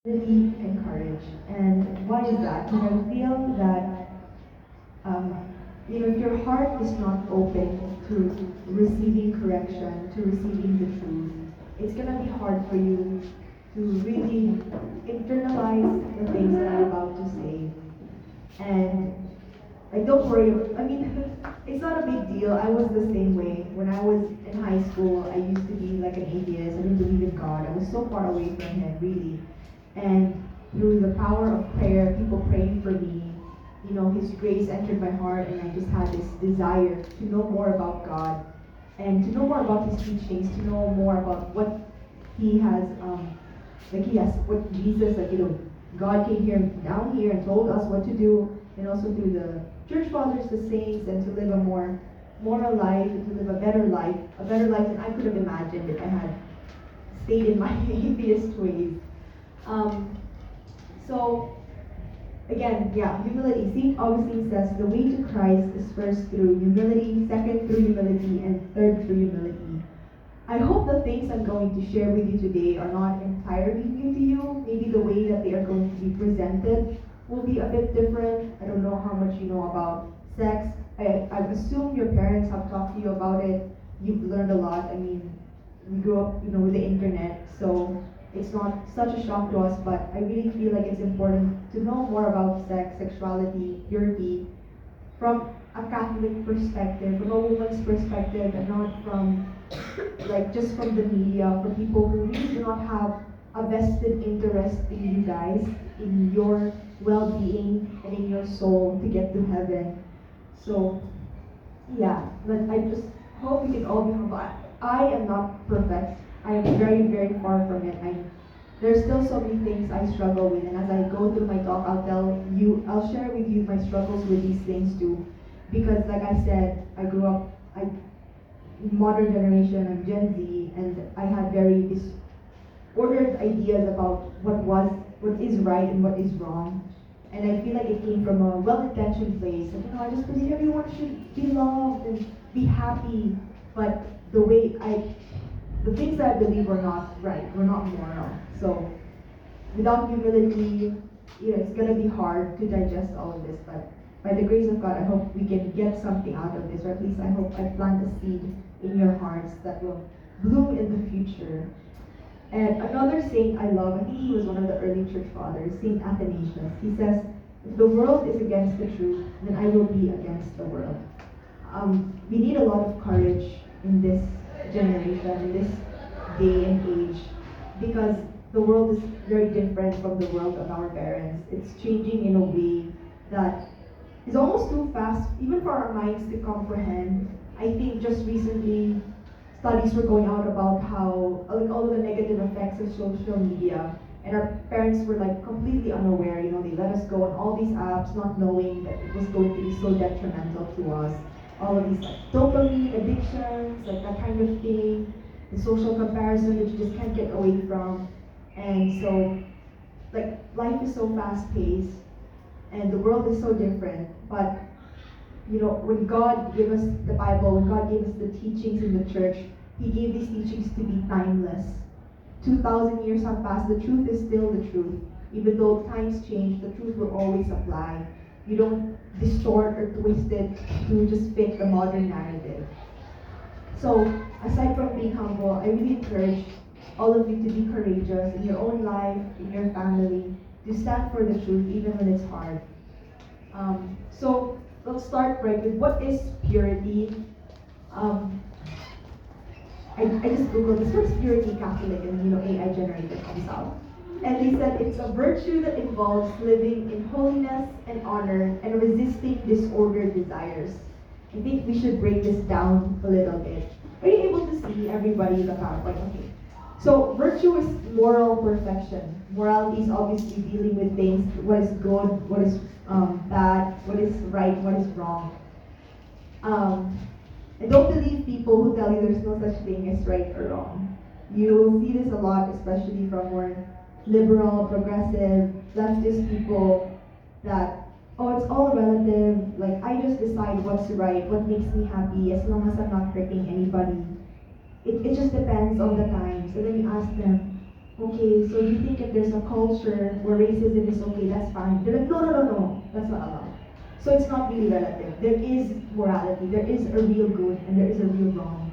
Humility and courage. And why is that? Because I feel that if your heart is not open to receiving correction, to receiving the truth, it's gonna be hard for you to really internalize the things that I'm about to say. And like, don't worry. I mean, it's not a big deal. I was the same way. When I was in high school, I used to be like an atheist. I didn't believe in God. I was so far away from Him, really. And through the power of prayer, people praying for me, His grace entered my heart, and I just had this desire to know more about God and to know more about His teachings, to know more about what He has, what Jesus, God came here, down here, and told us what to do, and also through the church fathers, the saints, and to live a more moral life, and to live a better life than I could have imagined if I had stayed in my atheist ways. So, again, humility. St. Augustine says the way to Christ is first through humility, second through humility, and third through humility. I hope the things I'm going to share with you today are not entirely new to you. Maybe the way that they are going to be presented will be a bit different. I don't know how much you know about sex. I assume your parents have talked to you about it. You've learned a lot. I mean, we grew up, with the internet, so it's not such a shock to us, but I really feel like it's important to know more about sex, sexuality, purity, from a Catholic perspective, from a woman's perspective, and not from just from the media, for people who really do not have a vested interest in you guys, in your well-being and in your soul to get to heaven. So but I just hope we can all be humble. I am not perfect. I am very, very far from it. There's still so many things I struggle with, and as I go through my talk, I'll share with you my struggles with these things too. Because like I said, I grew up, modern generation, I'm Gen Z, and I had very disordered ideas about what is right and what is wrong. And I feel like it came from a well-intentioned place. And, I just believe everyone should be loved and be happy. But the things that I believe were not right, were not moral. So without humility, it's gonna be hard to digest all of this. But by the grace of God, I hope we can get something out of this, or at least I hope I plant a seed in your hearts that will bloom in the future. And another saint I love, I think he was one of the early church fathers, Saint Athanasius. He says, if the world is against the truth, then I will be against the world. We need a lot of courage in this generation, in this day and age, because the world is very different from the world of our parents. It's changing in a way that is almost too fast, even for our minds to comprehend. I think just recently, studies were going out about how, all of the negative effects of social media, and our parents were completely unaware. They let us go on all these apps, not knowing that it was going to be so detrimental to us. All of these dopamine addictions, that kind of thing, the social comparison that you just can't get away from. And so, life is so fast paced, and the world is so different. But when God gave us the Bible, when God gave us the teachings in the church, He gave these teachings to be timeless. 2,000 years have passed, the truth is still the truth. Even though times change, the truth will always apply. You don't distort or twist it to just fit the modern narrative. So, aside from being humble, I really encourage all of you to be courageous in your own life, in your family, to stand for the truth even when it's hard. So, let's start right with what is purity. I just googled this, what's purity Catholic, and AI generated comes out. And they said it's a virtue that involves living in holiness and honor and resisting disordered desires. I think we should break this down a little bit. Are you able to see everybody the PowerPoint? Okay. So virtue is moral perfection. Morality is obviously dealing with things, what is good, what is bad, what is right, what is wrong. I don't believe people who tell you there's no such thing as right or wrong. You'll see this a lot, especially from more liberal, progressive, leftist people, that, it's all relative, I just decide what's right, what makes me happy, as long as I'm not hurting anybody. It just depends on the times. And then you ask them, okay, so you think if there's a culture where racism is okay, that's fine. They're like, no, no, no, no, that's not allowed. So it's not really relative. There is morality, there is a real good, and there is a real wrong.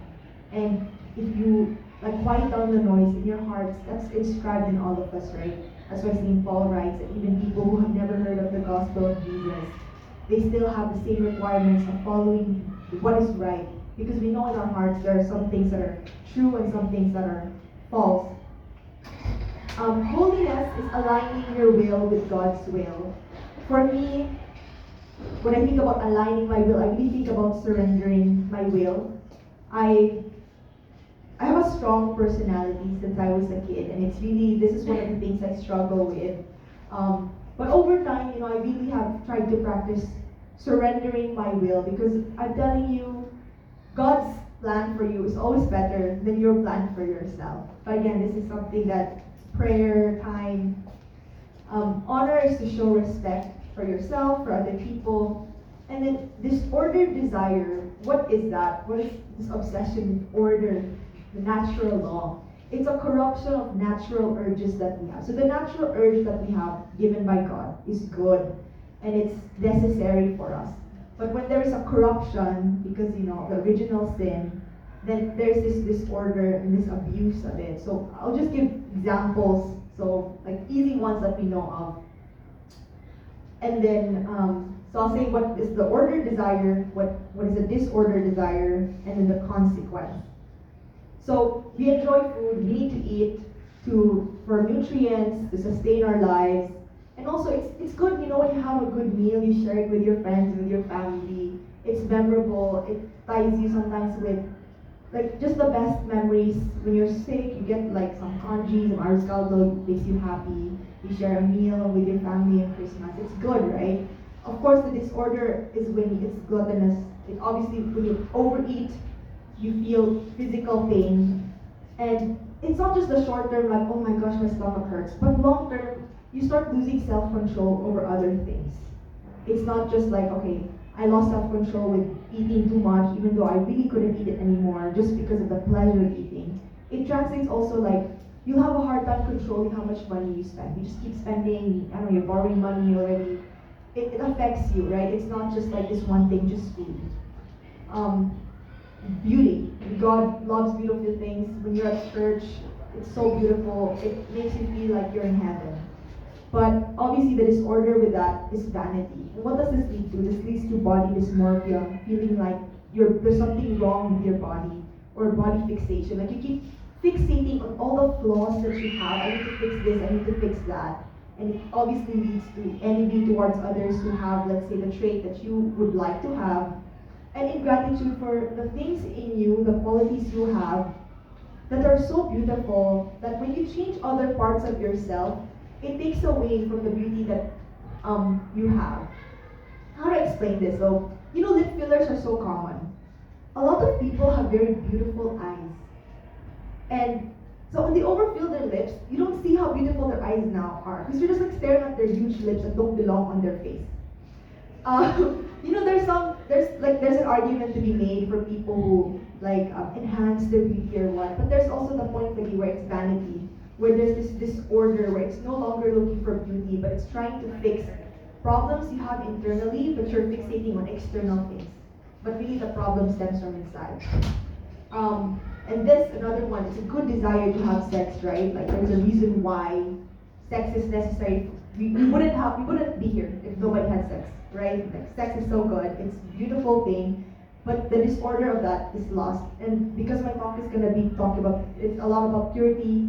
And if you like quiet down the noise in your hearts, that's inscribed in all of us, right? That's why St. Paul writes that even people who have never heard of the gospel of Jesus, they still have the same requirements of following what is right. Because we know in our hearts there are some things that are true and some things that are false. Holiness is aligning your will with God's will. For me, when I think about aligning my will, I really think about surrendering my will. I I have a strong personality since I was a kid, and it's really, this is one of the things I struggle with. But over time, I really have tried to practice surrendering my will, because I'm telling you, God's plan for you is always better than your plan for yourself. But again, this is something that prayer time, honor is to show respect for yourself, for other people. And then disordered desire, what is that? What is this obsession with order, the natural law? It's a corruption of natural urges that we have. So the natural urge that we have given by God is good, and it's necessary for us. But when there is a corruption, because the original sin, then there's this disorder and this abuse of it. So I'll just give examples, so like easy ones that we know of. And then, so I'll say what is the ordered desire, what is a disordered desire, and then the consequence. So we enjoy food, we need to eat for nutrients, to sustain our lives. And also it's good, when you have a good meal, you share it with your friends, with your family. It's memorable, it ties you sometimes with like just the best memories. When you're sick, you get like some congee, some arroz caldo, makes you happy. You share a meal with your family on Christmas. It's good, right? Of course, the disorder is when it's gluttonous. It obviously, when you overeat, you feel physical pain. And it's not just the short term, like, oh my gosh, my stomach hurts. But long term, you start losing self-control over other things. It's not just like, okay, I lost self-control with eating too much, even though I really couldn't eat it anymore, just because of the pleasure of eating. It translates also like, you'll have a hard time controlling how much money you spend. You just keep spending, I don't know, you're borrowing money already. It affects you, right? It's not just like this one thing, just food. Beauty. God loves beautiful things. When you're at church, it's so beautiful. It makes you feel like you're in heaven. But obviously the disorder with that is vanity. And what does this lead to? This leads to body dysmorphia, feeling like there's something wrong with your body, or body fixation. Like you keep fixating on all the flaws that you have. I need to fix this, I need to fix that. And it obviously leads to envy towards others who have, let's say, the trait that you would like to have. And ingratitude for the things in you, the qualities you have, that are so beautiful, that when you change other parts of yourself, it takes away from the beauty that you have. How to explain this? So, lip fillers are so common. A lot of people have very beautiful eyes. And so when they overfill their lips, you don't see how beautiful their eyes now are. Because you're just like staring at their huge lips that don't belong on their face. There's an argument to be made for people who enhance their beauty or what. But there's also the point maybe where it's vanity, where there's this disorder where it's no longer looking for beauty, but it's trying to fix problems you have internally, but you're fixating on external things. But really the problem stems from inside. And this, another one, it's a good desire to have sex, right? Like there's a reason why sex is necessary. We wouldn't be here if nobody had sex, right? Like sex is so good, it's a beautiful thing, but the disorder of that is lost. And because my talk is gonna be it's a lot about purity,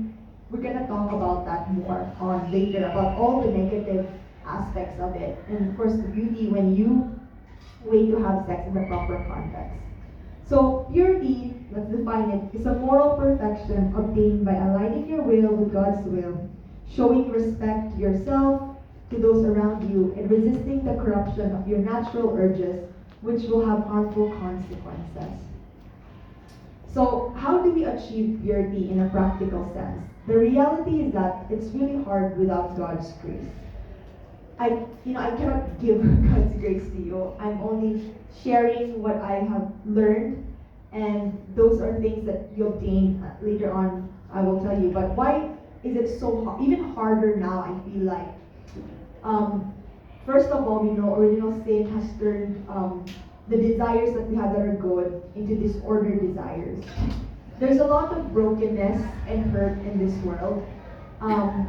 we're gonna talk about that more on later, about all the negative aspects of it. And of course the beauty when you wait to have sex in the proper context. So purity, let's define it, is a moral perfection obtained by aligning your will with God's will, showing respect to yourself, to those around you, and resisting the corruption of your natural urges, which will have harmful consequences. So how do we achieve purity in a practical sense? The reality is that it's really hard without God's grace. I cannot give God's grace to you. I'm only sharing what I have learned, and those are things that you obtain later on. I will tell you. But why is it so even harder now, I feel like. First of all, we know original sin has turned the desires that we have that are good into disordered desires. There's a lot of brokenness and hurt in this world. I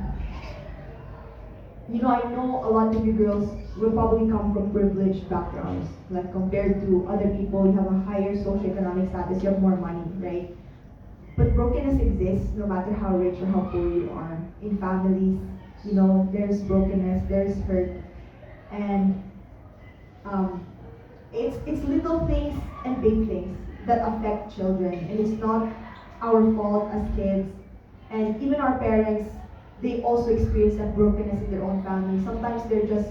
know a lot of you girls will probably come from privileged backgrounds. Like compared to other people, you have a higher socioeconomic status, you have more money, right? But brokenness exists no matter how rich or how poor you are. In families, there's brokenness, there's hurt, and it's little things and big things that affect children, and it's not our fault as kids. And even our parents, they also experience that brokenness in their own family. Sometimes they're just,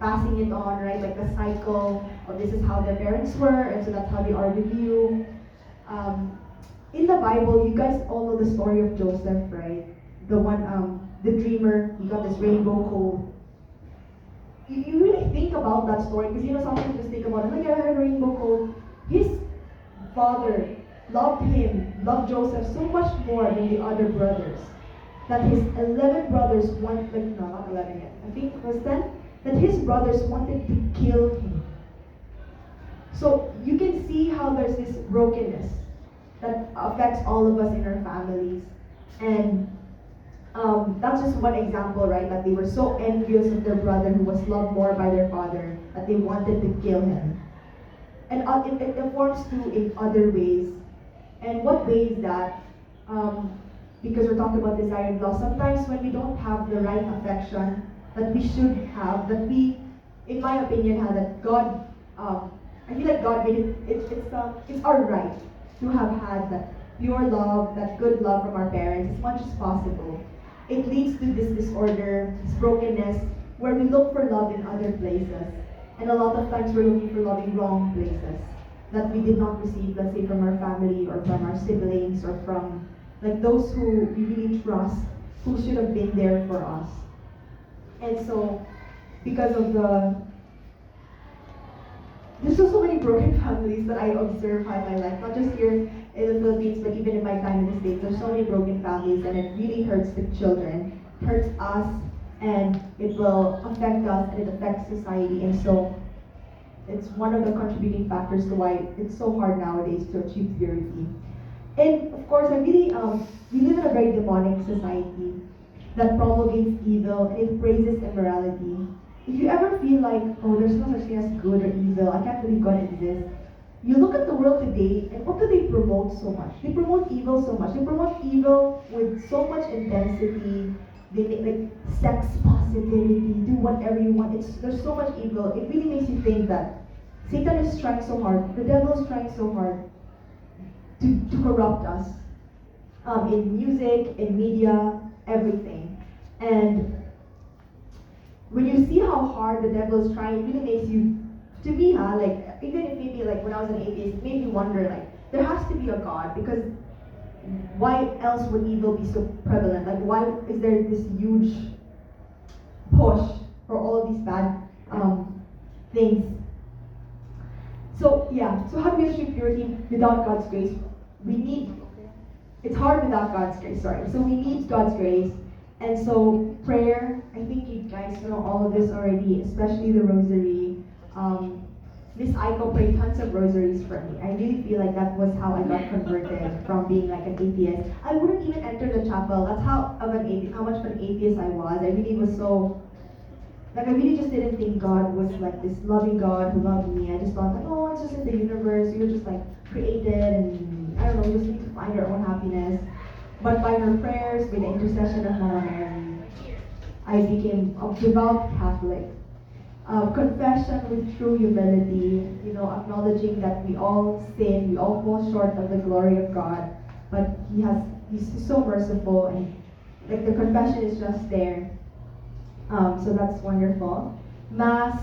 passing it on, right? Like a cycle of this is how their parents were, and so that's how they are with you. In the Bible, you guys all know the story of Joseph, right? The one, the dreamer, he got this rainbow coat. You really think about that story, because sometimes you just think about it, like, I had a rainbow coat. His father loved Joseph so much more than the other brothers, that his 11 brothers wanted, no, not 11 yet, I think it was 10, that his brothers wanted to kill him. So you can see how there's this brokenness that affects all of us in our families. And that's just one example, right? That they were so envious of their brother who was loved more by their father that they wanted to kill him. And it forms too in other ways. And what way is that? Because we're talking about desire and love. Sometimes when we don't have the right affection that we should have, that we, in my opinion, have, that God, I feel like God made it's our right to have had that pure love, that good love from our parents as much as possible. It leads to this disorder, this brokenness, where we look for love in other places. And a lot of times we're looking for love in wrong places that we did not receive, let's say from our family or from our siblings or from like those who we really trust, who should have been there for us. And so, because of there's so many broken families that I observe in my life, not just here in the Philippines, but even in my time in the States. There's so many broken families, and it really hurts the children, hurts us, and it will affect us, and it affects society. And so, it's one of the contributing factors to why it's so hard nowadays to achieve purity. And of course, we live in a very demonic society that promulgates evil and it praises immorality. If you ever feel like, oh, there's no such thing as good or evil, I can't believe God exists, you look at the world today, and what do they promote so much? They promote evil so much. They promote evil with so much intensity. They make like sex positivity, do whatever you want. There's so much evil. It really makes you think that Satan is trying so hard, the devil is trying so hard to corrupt us in music, in media, everything. And when you see how hard the devil is trying, it really makes you, to me, like, even if maybe like when I was an atheist, it made me wonder, like, there has to be a God, because why else would evil be so prevalent? Like, why is there this huge push for all of these bad things? So how do we achieve purity without God's grace? It's hard without God's grace, sorry. So we need God's grace. And so prayer, I think you guys know all of this already, especially the rosary. Miss Aiko prayed tons of rosaries for me. I really feel like that was how I got converted from being like an atheist. I wouldn't even enter the chapel. That's how much of an atheist I was. I really was so, like, I really just didn't think God was like this loving God who loved me. I just thought like, oh, it's just in the universe. You're just like created, and I don't know, we just need to find our own happiness. But by her prayers, by the intercession of Mama Mary, I became a devout Catholic. Confession with true humility, acknowledging that we all sin, we all fall short of the glory of God, but He's so merciful, and like the confession is just there. So that's wonderful. Mass,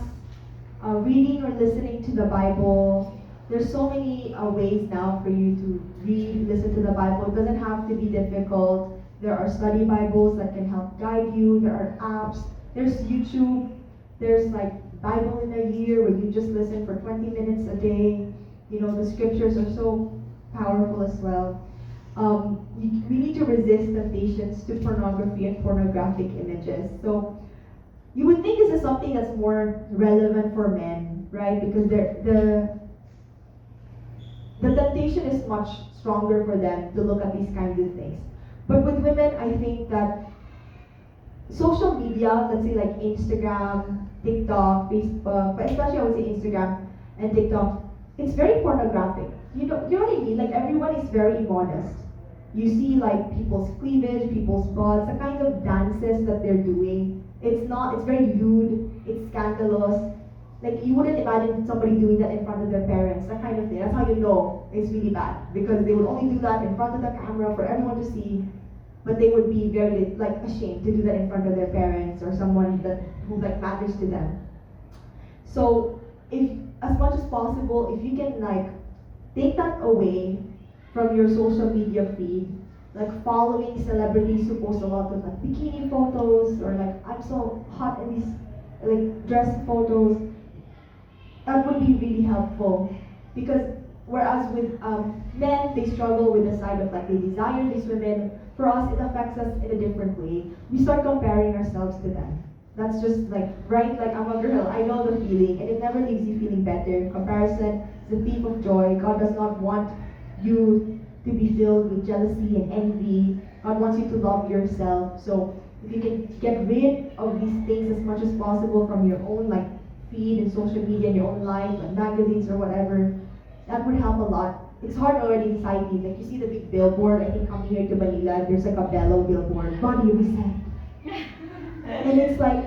reading or listening to the Bible. There's so many ways now for you to read, listen to the Bible. It doesn't have to be difficult. There are study Bibles that can help guide you. There are apps. There's YouTube. There's like Bible in a year where you just listen for 20 minutes a day. The scriptures are so powerful as well. we need to resist temptations to pornography and pornographic images. So you would think this is something that's more relevant for men, right? Because the temptation is much stronger for them to look at these kinds of things. But with women, I think that social media, let's say like Instagram, TikTok, Facebook, but especially I would say Instagram and TikTok, it's very pornographic. You know what I mean? Like everyone is very immodest. You see like people's cleavage, people's butts, the kind of dances that they're doing. It's very lewd, it's scandalous. Like you wouldn't imagine somebody doing that in front of their parents, that kind of thing. That's how you know it's really bad. Because they would only do that in front of the camera for everyone to see, but they would be very like ashamed to do that in front of their parents or someone who like matters to them. So if as much as possible, if you can like take that away from your social media feed, like following celebrities who post a lot of like bikini photos or like I'm so hot in these like dress photos, that would be really helpful. Because whereas with men, they struggle with the side of like they desire these women, for us it affects us in a different way. We start comparing ourselves to them. That's just like, right? Like I'm a girl, I know the feeling, and it never leaves you feeling better. Comparison is a thief of joy. God does not want you to be filled with jealousy and envy. God wants you to love yourself. So if you can get rid of these things as much as possible from your own like feed and social media and your own life, like magazines or whatever, that would help a lot. It's hard already inside you. Like you see the big billboard, I think coming here to Manila, there's like a Bello billboard, body reset. And it's like,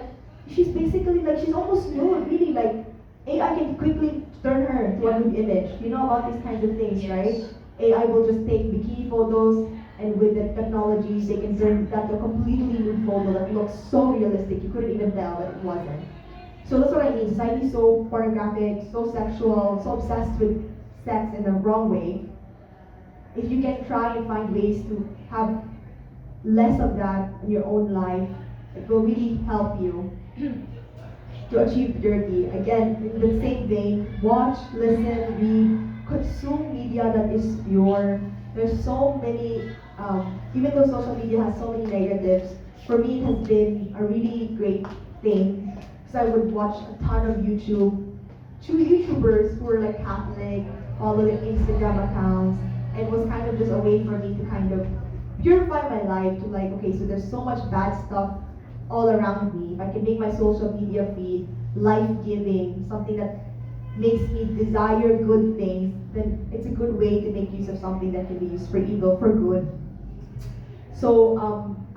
she's basically like, she's almost nude, really like, AI can quickly turn her to a nude image. You know about these kinds of things, right? AI will just take bikini photos, and with the technology, they can turn that to a completely nude photo that looks so realistic, you couldn't even tell that it wasn't. So that's what I mean. Society is so pornographic, so sexual, so obsessed with sex in the wrong way. If you can try and find ways to have less of that in your own life, it will really help you to achieve purity. Again, in the same vein, watch, listen, read, consume media that is pure. There's so many, even though social media has so many negatives, for me it has been a really great thing. Because I would watch a ton of YouTubers who were like Catholic, follow their Instagram accounts, and it was kind of just a way for me to kind of purify my life to like, okay, so there's so much bad stuff all around me. If I can make my social media feed life-giving, something that makes me desire good things, then it's a good way to make use of something that can be used for evil, for good. So,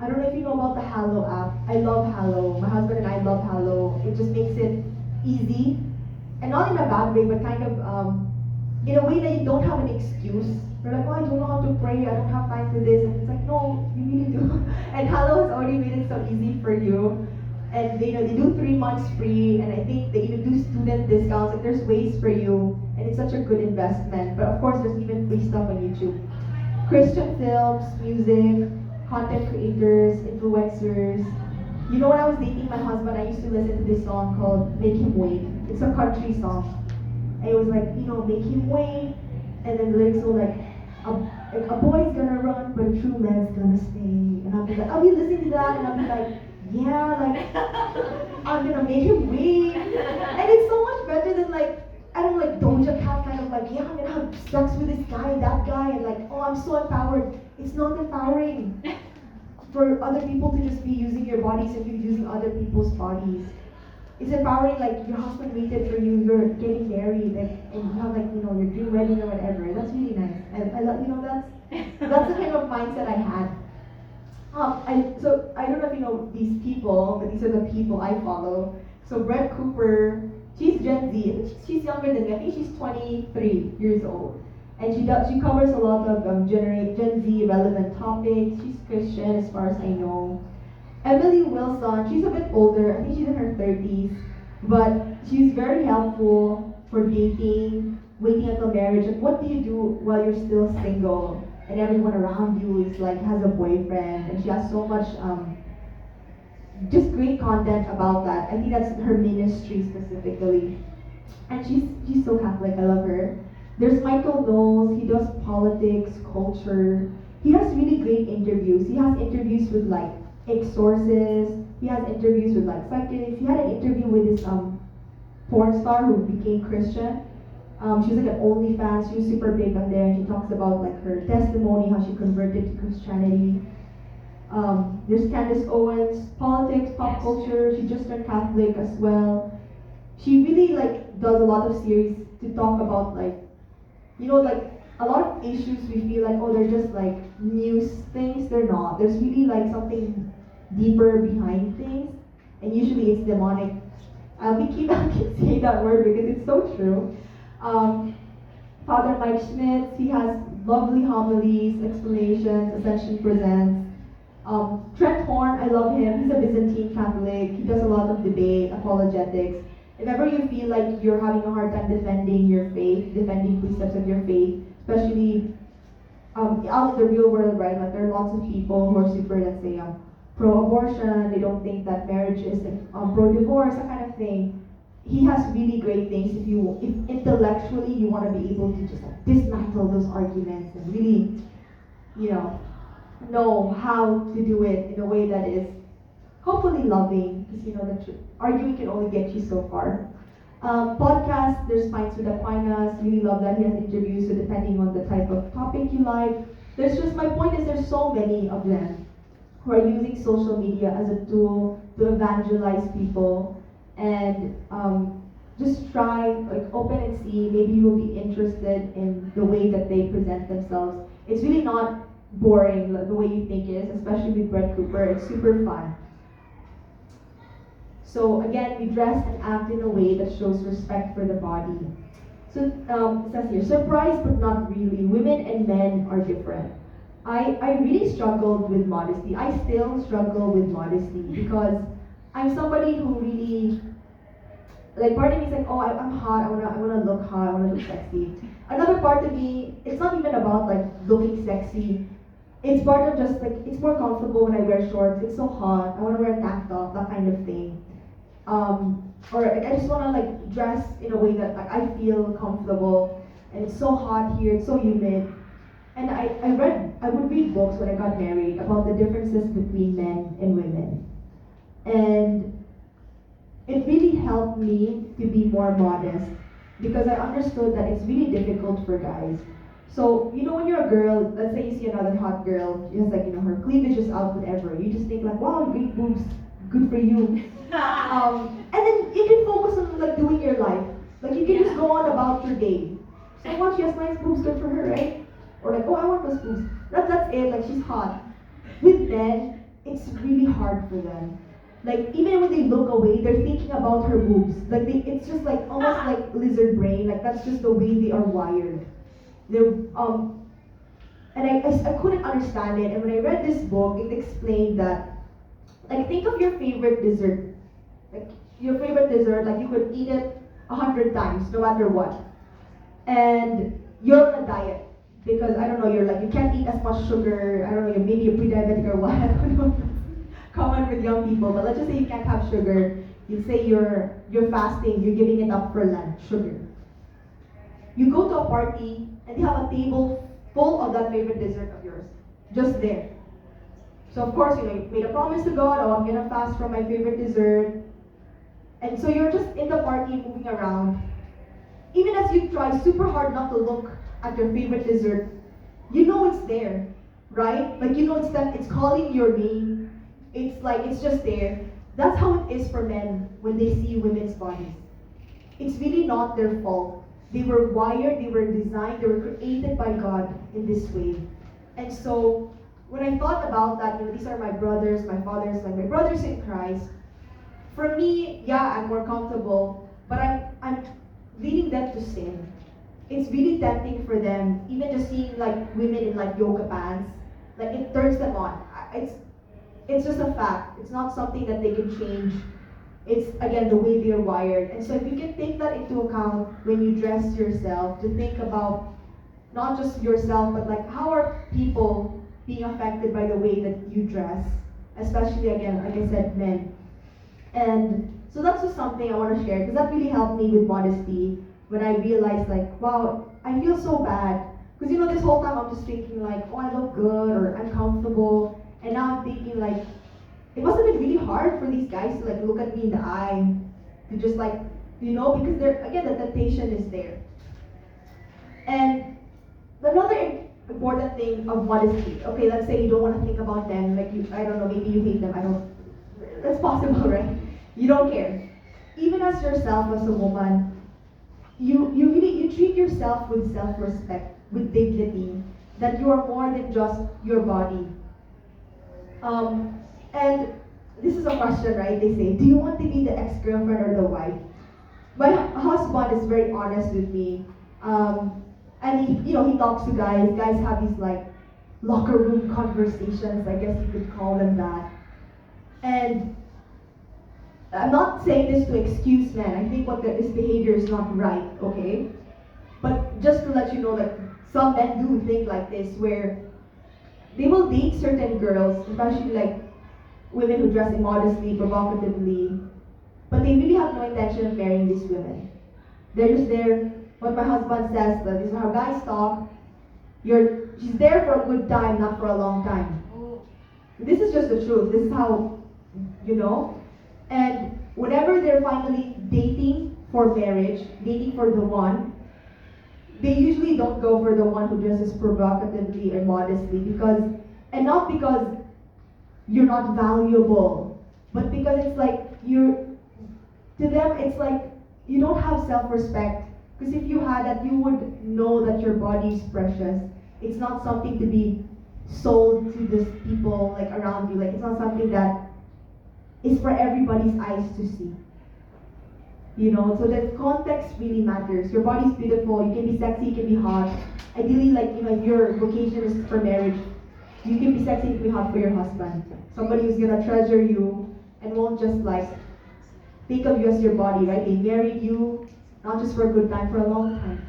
I don't know if you know about the Hallow app. I love Hallow. My husband and I love Hallow. It just makes it easy, and not in a bad way, but kind of in a way that you don't have an excuse. You're like, oh, I don't know how to pray, I don't have time for this. And it's like, no, you really do. And Hallow has already made it so easy for you. And they do 3 months free, and I think they even do student discounts. Like there's ways for you, and it's such a good investment. But of course, there's even free stuff on YouTube. Christian films, music, content creators, influencers. You know, when I was dating my husband, I used to listen to this song called Make Him Wait. It's a country song. And it was like, make him wait. And then the lyrics were like a boy's gonna run, but a true man's gonna stay. And I'll be listening to that, and I'll be like, yeah, like, I'm gonna make him wait. And it's so much better than like, I don't know, like Doja Cat kind of like, yeah, I'm gonna have sex with this guy, that guy, and like, oh, I'm so empowered. It's not empowering for other people to just be using your bodies and you using other people's bodies. It's empowering, like your husband waited for you, you're getting married, like, and you have like, your dream wedding or whatever. That's really nice. And I love, that's the kind of mindset I had. So I don't know if you know these people, but these are the people I follow. So Brett Cooper, she's Gen Z. She's younger than me. I think she's 23 years old. And she covers a lot of Gen Z relevant topics. She's Christian as far as I know. Emily Wilson, she's a bit older. I think she's in her 30s. But she's very helpful for dating, waiting until marriage. Like, what do you do while you're still single? And everyone around you is like has a boyfriend, and she has so much just great content about that. I think that's her ministry specifically. And she's so Catholic, I love her. There's Michael Knowles, he does politics, culture. he has really great interviews. He has interviews with like ex-sources. He has interviews with like psychics. He had an interview with this porn star who became Christian. She was like an OnlyFans. She was super big on there. And she talks about like her testimony, how she converted to Christianity. There's Candace Owens, politics, pop culture. She just turned Catholic as well. She really like does a lot of series to talk about like, you know, like a lot of issues we feel like, oh, they're just like news things. They're not. There's really like something deeper behind things, and usually it's demonic. I keep saying that word because it's so true. Father Mike Schmitz, he has lovely homilies, explanations, Ascension Presents. Trent Horn, I love him. He's a Byzantine Catholic. He does a lot of debate, apologetics. If ever you feel like you're having a hard time defending your faith, defending precepts of your faith, especially out in the real world, right? Like there are lots of people who are super, let's say, pro-abortion. They don't think that marriage is pro-divorce, that kind of thing. He has really great things if intellectually you want to be able to just like dismantle those arguments and really, you know how to do it in a way that is hopefully loving, because you know that arguing can only get you so far. Podcast, there's Pints with Aquinas. Really love that he has interviews, so depending on the type of topic you like. There's just, my point is there's so many of them who are using social media as a tool to evangelize people, and just try, like open and see, maybe you will be interested in the way that they present themselves. It's really not boring like the way you think it is, especially with Brett Cooper. It's super fun. So again, we dress and act in a way that shows respect for the body. So it says here, surprised but not really. Women and men are different. I really struggled with modesty. I still struggle with modesty because I'm somebody who really, like part of me is like, oh, I'm hot, I wanna look hot, I wanna look sexy. Another part of me, it's not even about like looking sexy. It's part of just like, it's more comfortable when I wear shorts. It's so hot, I wanna wear a tank top, that kind of thing. Or I just wanna like dress in a way that like I feel comfortable, and it's so hot here, it's so humid. And I would read books when I got married about the differences between men and women. And it really helped me to be more modest because I understood that it's really difficult for guys. So, you know, when you're a girl, let's say you see another hot girl, she has like, you know, her cleavage is out, whatever. You just think like, wow, great boobs, good for you. And then you can focus on like doing your life. Like you can just go on about your day. So what, she has nice boobs, good for her, right? Or like, oh, I want those boobs. That's it, like she's hot. With men, it's really hard for them. Like even when they look away, they're thinking about her boobs. Like it's just like almost like lizard brain. Like that's just the way they are wired. They're and I couldn't understand it. And when I read this book, it explained that, like, think of your favorite dessert. Like your favorite dessert, like you could eat it 100 times, no matter what. And you're on a diet because I don't know, you're like you can't eat as much sugar. I don't know, you're maybe a pre-diabetic or what. I don't know. Common with young people, but let's just say you can't have sugar. You say you're fasting, you're giving it up for lunch, sugar. You go to a party and they have a table full of that favorite dessert of yours, just there. So of course, you know, you made a promise to God, oh, I'm gonna fast from my favorite dessert. And so you're just in the party moving around. Even as you try super hard not to look at your favorite dessert, you know it's there, right? Like you know it's calling your name. It's like, it's just there. That's how it is for men when they see women's bodies. It's really not their fault. They were wired, they were designed, they were created by God in this way. And so, when I thought about that, you know, these are my brothers, my fathers, like my brothers in Christ. For me, yeah, I'm more comfortable, but I'm leading them to sin. It's really tempting for them, even just seeing like women in like yoga pants, like it turns them on. It's just a fact. It's not something that they can change. It's, again, the way they're wired. And so if you can take that into account when you dress yourself, to think about not just yourself, but like how are people being affected by the way that you dress, especially, again, like I said, men. And so that's just something I want to share, because that really helped me with modesty when I realized like, wow, I feel so bad Because this whole time I'm just thinking like, oh, I look good or I'm comfortable. And now I'm thinking like, it must have been really hard for these guys to like look at me in the eye, to just like, because again, the temptation is there. And another important thing of modesty, okay, let's say you don't want to think about them, like I don't know, maybe you hate them, that's possible, right? You don't care. Even as yourself, as a woman, you treat yourself with self-respect, with dignity, that you are more than just your body. And this is a question, right? They say, do you want to be the ex-girlfriend or the wife? My husband is very honest with me. And he talks to guys. Guys have these like locker room conversations, I guess you could call them that. And I'm not saying this to excuse men. I think this behavior is not right, okay? But just to let you know that some men do think like this, where they will date certain girls, especially like women who dress immodestly, provocatively, but they really have no intention of marrying these women. They're just there. What my husband says, that this is how guys talk. She's there for a good time, not for a long time. This is just the truth. This is how, And whenever they're finally dating for marriage, dating for the one, they usually don't go for the one who dresses provocatively or modestly, and not because you're not valuable, but because it's like to them it's like you don't have self-respect. Because if you had that, you would know that your body is precious. It's not something to be sold to these people like around you. Like it's not something that is for everybody's eyes to see. So the context really matters. Your body's beautiful, you can be sexy, you can be hot. Ideally, like, if your vocation is for marriage, you can be sexy, you can be hot for your husband. Somebody who's gonna treasure you and won't just like think of you as your body, right? They married you, not just for a good time, for a long time.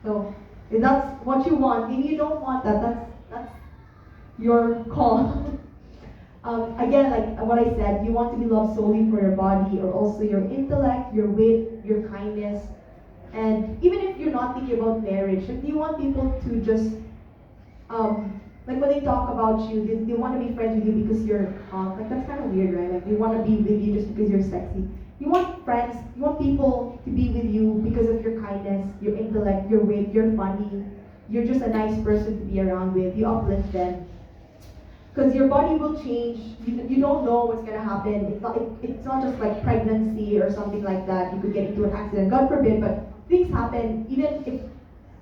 So if that's what you want, maybe you don't want that, that's your call. Again, like what I said, you want to be loved solely for your body, or also your intellect, your wit, your kindness. And even if you're not thinking about marriage, like, do you want people to just, like when they talk about you, they want to be friends with you because you're hot? Like that's kind of weird, right? Like they want to be with you just because you're sexy. You want friends, you want people to be with you because of your kindness, your intellect, your wit, you're funny, you're just a nice person to be around with, you uplift them. Because your body will change, you don't know what's going to happen. It's not just like pregnancy or something like that. You could get into an accident, God forbid, but things happen, even if,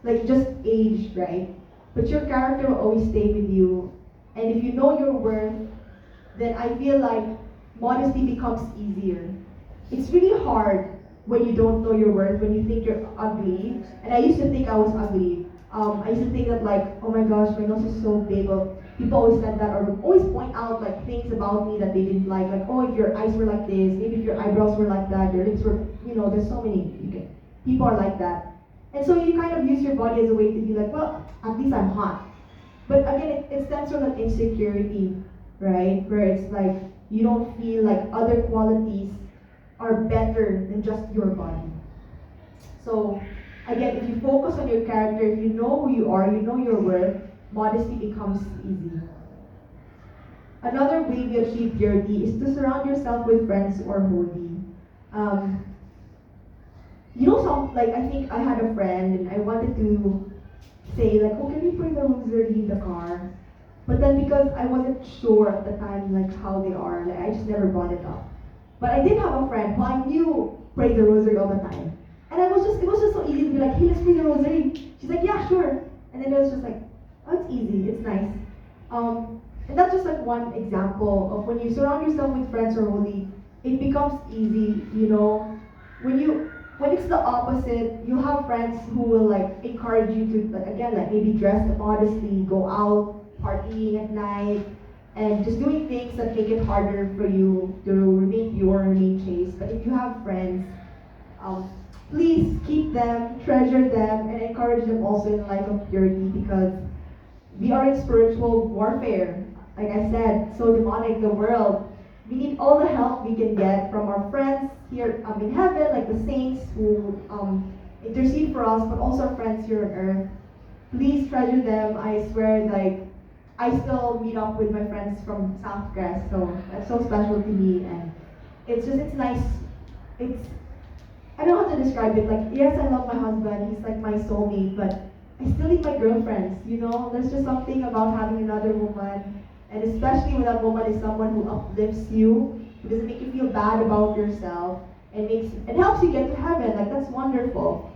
like just age, right? But your character will always stay with you. And if you know your worth, then I feel like modesty becomes easier. It's really hard when you don't know your worth, when you think you're ugly. And I used to think I was ugly. I used to think that like, oh my gosh, my nose is so big. Or people always said that, or would always point out like things about me that they didn't like oh, if your eyes were like this, maybe if your eyebrows were like that, your lips were, there's so many people are like that. And so you kind of use your body as a way to be like, well, at least I'm hot. But again, it stems from that insecurity, right? Where it's like you don't feel like other qualities are better than just your body. So again, if you focus on your character, if you know who you are, you know your worth, modesty becomes easy. Another way we achieve purity is to surround yourself with friends who are holy. I think I had a friend and I wanted to say like, oh, can we pray the rosary in the car? But then because I wasn't sure at the time like how they are, like I just never brought it up. But I did have a friend who I knew prayed the rosary all the time. And it was just so easy to be like, hey, let's pray the rosary. She's like, yeah, sure. And then it was just like, oh, it's easy, it's nice. And that's just like one example of when you surround yourself with friends who are holy, it becomes easy, When it's the opposite, you have friends who will like encourage you to, like, again, like maybe dress modestly, go out, partying at night, and just doing things that make it harder for you to remain pure, remain chaste. But if you have friends, please keep them, treasure them, and encourage them also in a life of purity, because we are in spiritual warfare. Like I said, so demonic the world. We need all the help we can get from our friends here in heaven, like the saints who intercede for us, but also our friends here on earth. Please treasure them. I swear, like, I still meet up with my friends from Southcrest, so that's so special to me, and it's nice. It's I don't know how to describe it. Like, yes, I love my husband. He's like my soulmate, but I still need my girlfriends. You know, there's just something about having another woman, and especially when that woman is someone who uplifts you, who doesn't make you feel bad about yourself, and helps you get to heaven. Like, that's wonderful.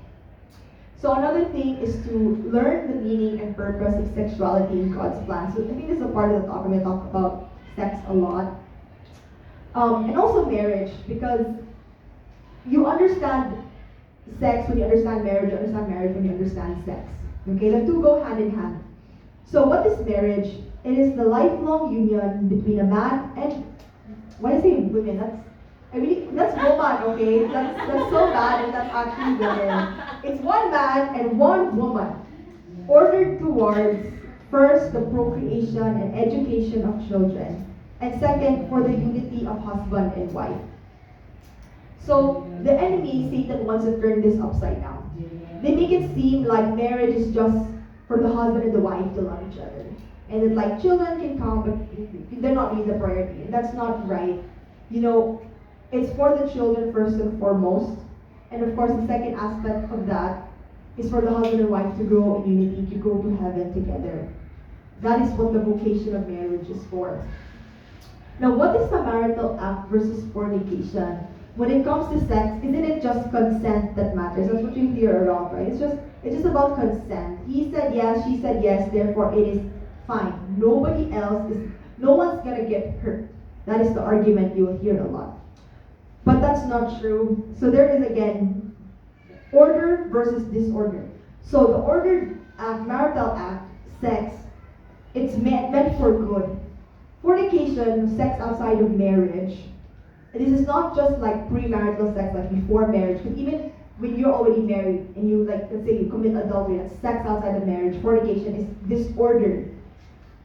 So another thing is to learn the meaning and purpose of sexuality in God's plan. So I think this is a part of the talk. I'm going to talk about sex a lot. And also marriage, because you understand sex when you understand marriage, you understand marriage when you understand sex. Okay, the two go hand in hand. So what is marriage? It is the lifelong union between a man and, why I say women? That's woman, okay? That's so bad, and that's actually women. It's one man and one woman, ordered towards, first, the procreation and education of children, and second, for the unity of husband and wife. So the enemy, Satan, wants to turn this upside down. They make it seem like marriage is just for the husband and the wife to love each other, and that like children can come, but they're not really the priority. And that's not right. You know, it's for the children first and foremost, and of course the second aspect of that is for the husband and wife to grow in unity, to go to heaven together. That is what the vocation of marriage is for. Now, what is the marital act versus fornication? When it comes to sex, isn't it just consent that matters? That's what you hear around, right? It's just about consent. He said yes, she said yes, therefore it is fine. No one's gonna get hurt. That is the argument you will hear a lot. But that's not true. So there is again order versus disorder. So the ordered act, marital act, sex, it's meant for good. Fornication, sex outside of marriage, this is not just like premarital sex, like before marriage, but even when you're already married and you, like, let's say you commit adultery, that's sex outside of marriage. Fornication is disordered.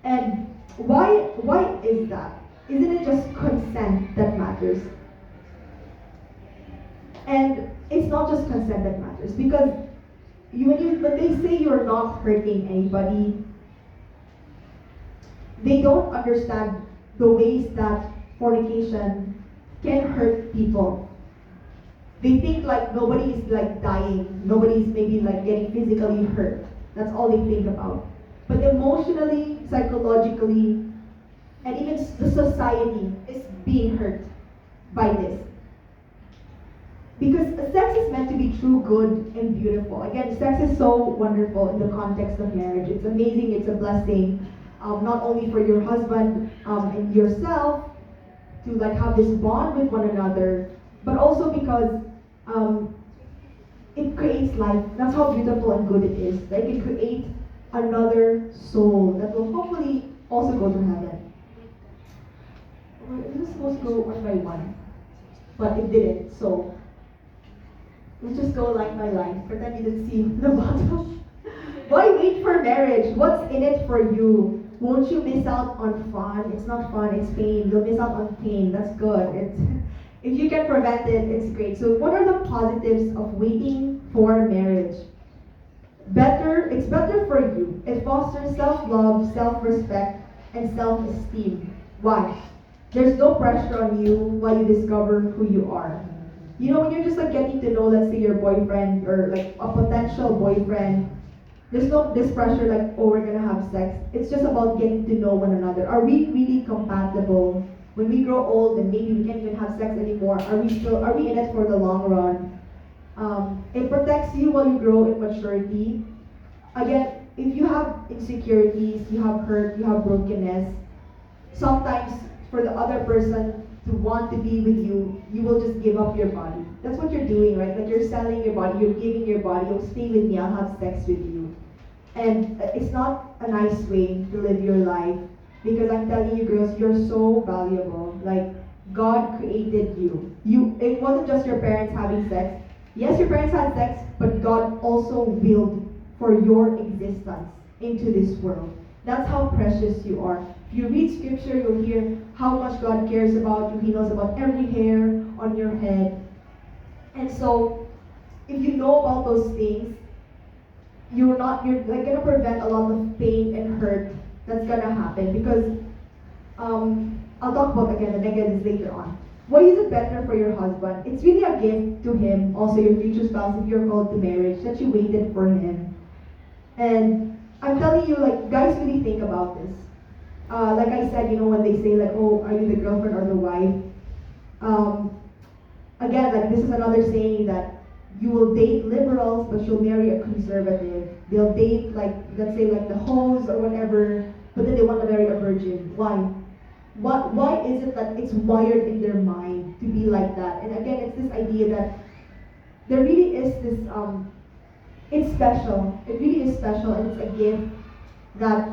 And why is that? Isn't it just consent that matters? And it's not just consent that matters, because when they say you're not hurting anybody, they don't understand the ways that fornication can hurt people. They think like nobody is like dying, nobody is maybe like getting physically hurt. That's all they think about. But emotionally, psychologically, and even the society is being hurt by this. Because sex is meant to be true, good, and beautiful. Again, sex is so wonderful in the context of marriage. It's amazing, it's a blessing, not only for your husband and yourself to like have this bond with one another, but also because it creates life. That's how beautiful and good it is. Like, it creates another soul that will hopefully also go to heaven. It was supposed to go one by one, but it didn't. So let's just go line by line. Pretend you didn't see the bottom. Why wait for marriage? What's in it for you? Won't you miss out on fun? It's not fun, it's pain. You'll miss out on pain. That's good. If you can prevent it, it's great. So what are the positives of waiting for marriage? It's better for you. It fosters self-love, self-respect, and self-esteem. Why? There's no pressure on you while you discover who you are. You know, when you're just like getting to know, let's say, your boyfriend or like a potential boyfriend, there's no this pressure like, oh, we're gonna have sex. It's just about getting to know one another. Are we really compatible? When we grow old and maybe we can't even have sex anymore, are we in it for the long run? It protects you while you grow in maturity. Again, if you have insecurities, you have hurt, you have brokenness, sometimes for the other person to want to be with you, you will just give up your body. That's what you're doing, right? Like, you're selling your body, you're giving your body, oh, stay with me, I'll have sex with you. And it's not a nice way to live your life, because I'm telling you, girls, you're so valuable. Like, God created you. It wasn't just your parents having sex. Yes, your parents had sex, but God also willed for your existence into this world. That's how precious you are. If you read scripture, you'll hear how much God cares about you. He knows about every hair on your head. And so, if you know about those things, you're like gonna prevent a lot of pain and hurt that's gonna happen because I'll talk about again the negatives later on. Why is it better for your husband? It's really a gift to him, also your future spouse if you're called to marriage, that you waited for him. And I'm telling you, like, guys really think about this. Like I said, when they say like, oh, are you the girlfriend or the wife? Again, like this is another saying that you will date liberals, but you'll marry a conservative. They'll date like, let's say like the hoes or whatever, but then they want to marry a virgin. Why? Why is it that it's wired in their mind to be like that? And again, it's this idea that there really is this, it's special. It really is special, and it's a gift that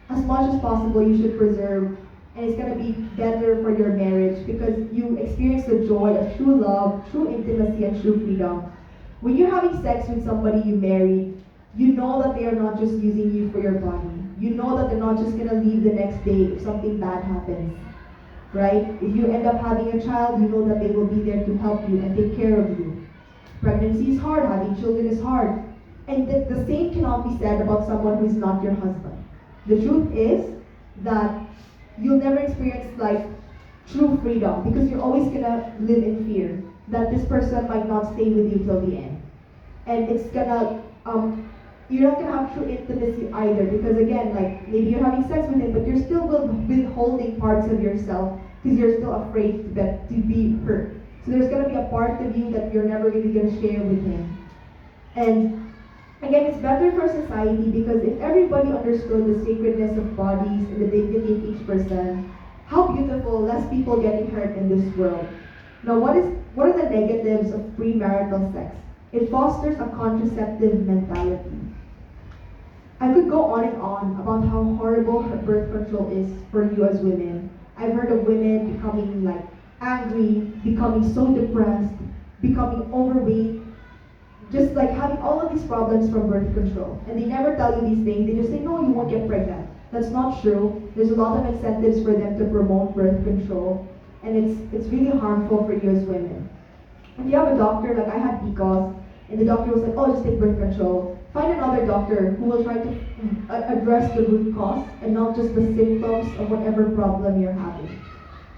as much as possible you should preserve. And it's going to be better for your marriage because you experience the joy of true love, true intimacy, and true freedom. When you're having sex with somebody you marry, you know that they are not just using you for your body. You know that they're not just going to leave the next day if something bad happens. Right? If you end up having a child, you know that they will be there to help you and take care of you. Pregnancy is hard, having children is hard. And the same cannot be said about someone who is not your husband. The truth is that you'll never experience like true freedom because you're always gonna live in fear that this person might not stay with you till the end. And it's gonna, you're not gonna have true intimacy either because again, like maybe you're having sex with him, but you're still withholding parts of yourself because you're still afraid to be hurt. So there's gonna be a part of you that you're never really gonna share with him. And again, it's better for society because if everybody understood the sacredness of bodies and the dignity of each person, how beautiful, less people getting hurt in this world. Now, what are the negatives of premarital sex? It fosters a contraceptive mentality. I could go on and on about how horrible birth control is for you as women. I've heard of women becoming like angry, becoming so depressed, becoming overweight, just like having all of these problems from birth control. And they never tell you these things. They just say, no, you won't get pregnant. That's not true. There's a lot of incentives for them to promote birth control. And it's really harmful for you as women. If you have a doctor, like I had PCOS, and the doctor was like, oh, just take birth control. Find another doctor who will try to address the root cause and not just the symptoms of whatever problem you're having.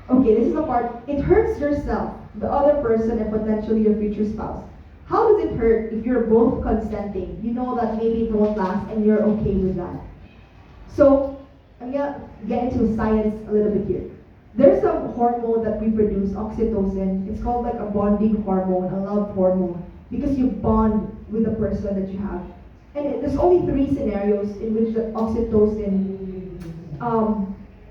Okay, this is the part, it hurts yourself, the other person, and potentially your future spouse. How does it hurt if you're both consenting? You know that maybe it won't last and you're okay with that. So, I'm gonna get into science a little bit here. There's a hormone that we produce, oxytocin. It's called like a bonding hormone, a love hormone, because you bond with the person that you have. And there's only 3 scenarios in which the oxytocin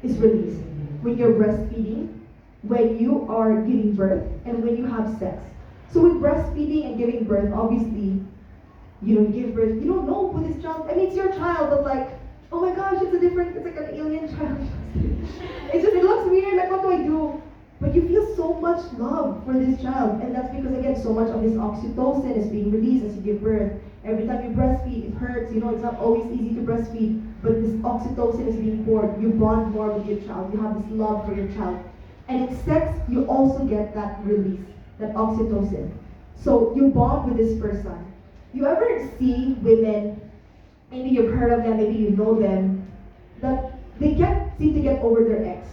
is released. When you're breastfeeding, when you are giving birth, and when you have sex. So with breastfeeding and giving birth, obviously, you don't give birth, you don't know who this child, I mean, it's your child, but like, oh my gosh, it's like an alien child. It looks weird, like what do I do? But you feel so much love for this child, and that's because again, so much of this oxytocin is being released as you give birth. Every time you breastfeed, it hurts, it's not always easy to breastfeed, but this oxytocin is being poured, you bond more with your child, you have this love for your child. And in sex, you also get that release, that oxytocin. So you bond with this person. You ever see women, maybe you've heard of them, maybe you know them, that they can't seem to get over their ex.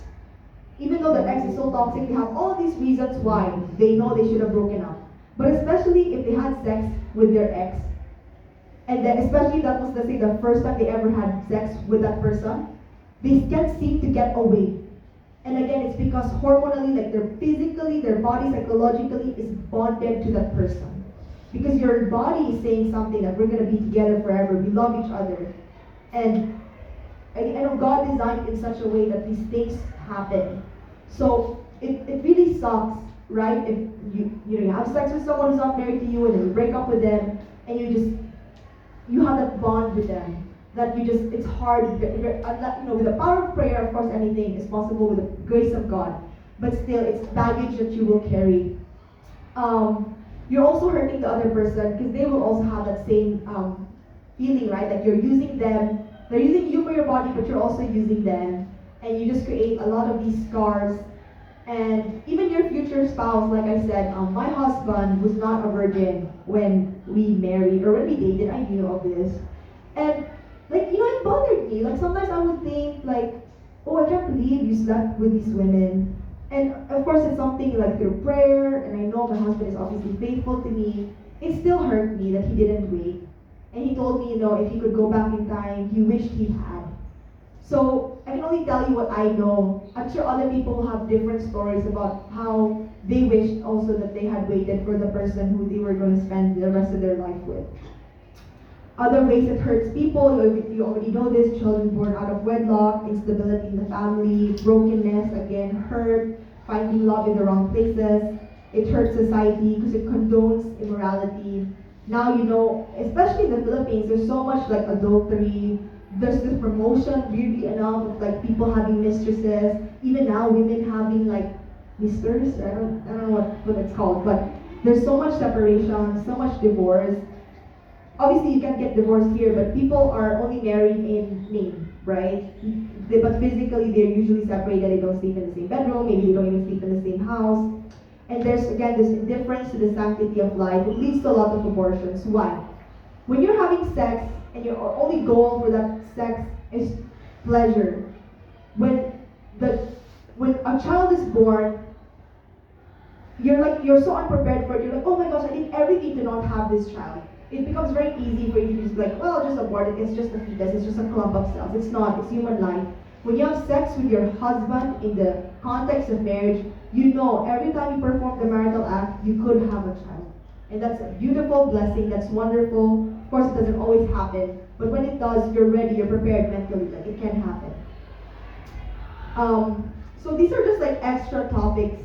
Even though their ex is so toxic, they have all these reasons why they know they should have broken up. But especially if they had sex with their ex, and then especially that was, let's say, the first time they ever had sex with that person, they can't seem to get away. And again, it's because hormonally, like their body psychologically is bonded to that person. Because your body is saying something that we're going to be together forever, we love each other. And God designed it in such a way that these things happen. So it really sucks, right? If you have sex with someone who's not married to you and then you break up with them and you have that bond with them. That it's hard, with the power of prayer, of course, anything is possible with the grace of God. But still, it's baggage that you will carry. You're also hurting the other person because they will also have that same feeling, right? That you're using them, they're using you for your body, but you're also using them. And you just create a lot of these scars. And even your future spouse, like I said, my husband was not a virgin when we married or when we dated. I knew of this. And like, it bothered me. Like sometimes I would think like, oh, I can't believe you slept with these women. And of course it's something like through prayer, and I know my husband is obviously faithful to me. It still hurt me that he didn't wait. And he told me, if he could go back in time, he wished he had. So I can only tell you what I know. I'm sure other people have different stories about how they wished also that they had waited for the person who they were going to spend the rest of their life with. Other ways it hurts people, you already know this: children born out of wedlock, instability in the family, brokenness, again, hurt, finding love in the wrong places. It hurts society because it condones immorality. Now, especially in the Philippines, there's so much like adultery. There's this promotion, weirdly enough, of like people having mistresses. Even now, women having like misters. I don't know what it's called, but there's so much separation, so much divorce. Obviously, you can't get divorced here, but people are only married in name, right? But physically, they're usually separated. They don't sleep in the same bedroom. Maybe they don't even sleep in the same house. And there's, again, this indifference to the sanctity of life. It leads to a lot of abortions. Why? When you're having sex, and your only goal for that sex is pleasure, when a child is born, you're so unprepared for it. You're like, oh my gosh, I did everything to not have this child. It becomes very easy for you to just be like, well, I'll just abort it. It's just a fetus. It's just a clump of cells. It's not. It's human life. When you have sex with your husband in the context of marriage, every time you perform the marital act, you could have a child. And that's a beautiful blessing. That's wonderful. Of course, it doesn't always happen. But when it does, you're ready. You're prepared mentally. Like, it can happen. So these are just like extra topics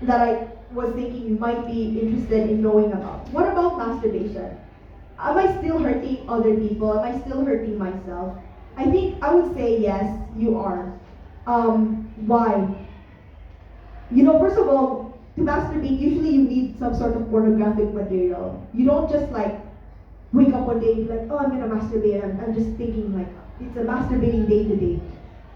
that I was thinking you might be interested in knowing about. What about masturbation? Am I still hurting other people? Am I still hurting myself? I think I would say yes, you are. Why? First of all, to masturbate, usually you need some sort of pornographic material. You don't just like wake up one day and be like, oh, I'm gonna masturbate. I'm just thinking like, it's a masturbating day today.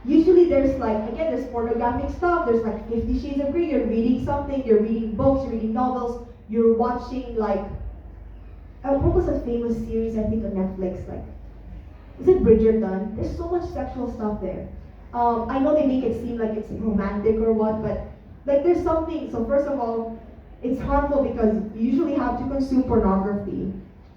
Usually there's there's pornographic stuff, there's like 50 Shades of Grey, you're reading something, you're reading books, you're reading novels, you're watching what was a famous series I think on Netflix, is it Bridgerton? There's so much sexual stuff there. I know they make it seem like it's romantic or what, but there's something. So first of all, it's harmful because you usually have to consume pornography.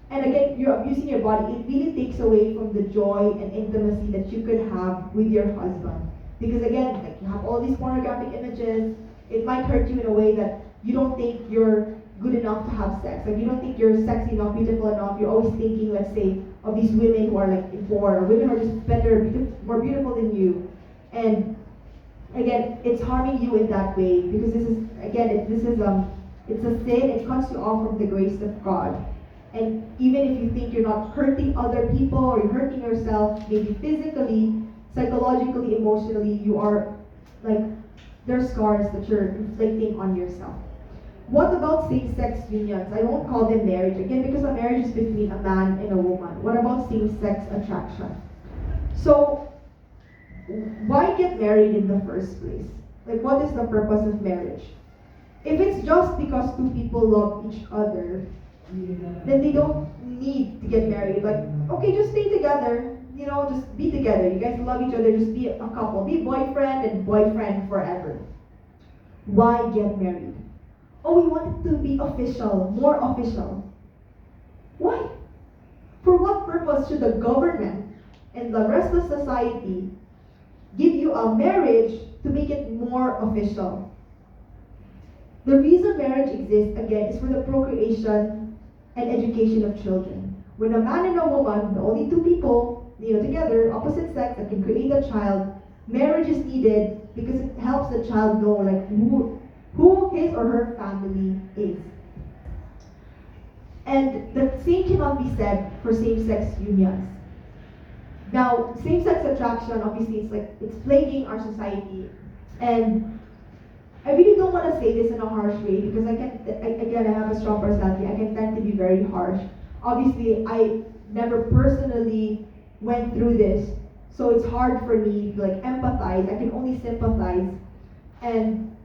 And again, you're abusing your body. It really takes away from the joy and intimacy that you could have with your husband. Because again, you have all these pornographic images, it might hurt you in a way that you don't think you're good enough to have sex. You don't think you're sexy enough, beautiful enough. You're always thinking, let's say, of these women who are in porn, or women who are just better, more beautiful than you. And again, it's harming you in that way because it's a sin. It cuts you off from the grace of God. And even if you think you're not hurting other people or you're hurting yourself, maybe physically, psychologically, emotionally, you are there's scars that you're inflicting on yourself. What about same-sex unions? I won't call them marriage again because a marriage is between a man and a woman. What about same-sex attraction? So, why get married in the first place? What is the purpose of marriage? If it's just because two people love each other, then they don't need to get married. Okay, just stay together. Just be together. You guys love each other. Just be a couple. Be boyfriend and boyfriend forever. Why get married? Oh, we want it to be official, more official. Why? For what purpose should the government and the rest of society give you a marriage to make it more official? The reason marriage exists, again, is for the procreation and education of children. When a man and a woman, the only two people, together, opposite sex, that can create a child, marriage is needed because it helps the child know who his or her family is. And the same cannot be said for same-sex unions. Now, same-sex attraction, obviously, it's plaguing our society. And I really don't want to say this in a harsh way because I have a strong personality. I can tend to be very harsh. Obviously, I never personally went through this, so it's hard for me to empathize. I can only sympathize. And